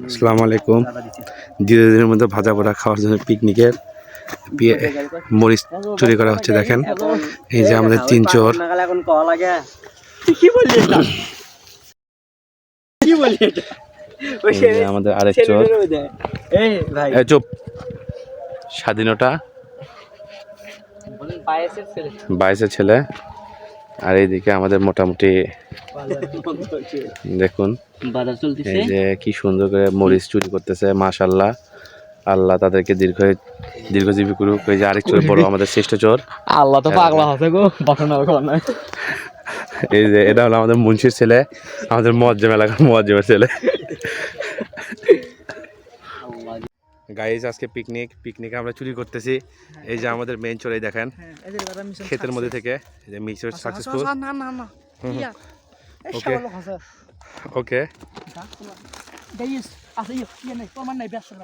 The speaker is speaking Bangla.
আসসালামু আলাইকুম। ধীরে ধীরে মধ্যে ভাজা পোড়া খাওয়ার জন্য পিকনিকের মরিচ চুরি করা হচ্ছে। দেখেন এই যে আমাদের তিন চোর। এই যে আমাদের আরেক চোর। চুপ। স্বাধীনতা 22-এর ছেলে। আর এইদিকে আমাদের মোটামুটি দেখুন এই যে কি সুন্দর করে মরিচ চুরি করতেছে। মাশাআল্লাহ, আল্লাহ তাদেরকে দীর্ঘজীবী করুক। এই যে আরেক চোর বড় আমাদের শ্রেষ্ঠ চোর। আল্লাহ তো পাগলা আছে গো, বাসনা নাই। এই যে এটা হলো আমাদের মুন্সির ছেলে, আমাদের মুয়াজ্জেম এলাকার মুয়াজ্জেমের ছেলে। গাইস আজকে পিকনিক আমরা চুরি করতেছি। এই যে আমাদের মেইন চোর, এই দেখেন ক্ষেতের মধ্যে থেকে এই যে মিশন সাকসেসফুল। ওকে ওকে গাইস আছে ইয়ে নাই প্রমাণ নাই ব্যবসা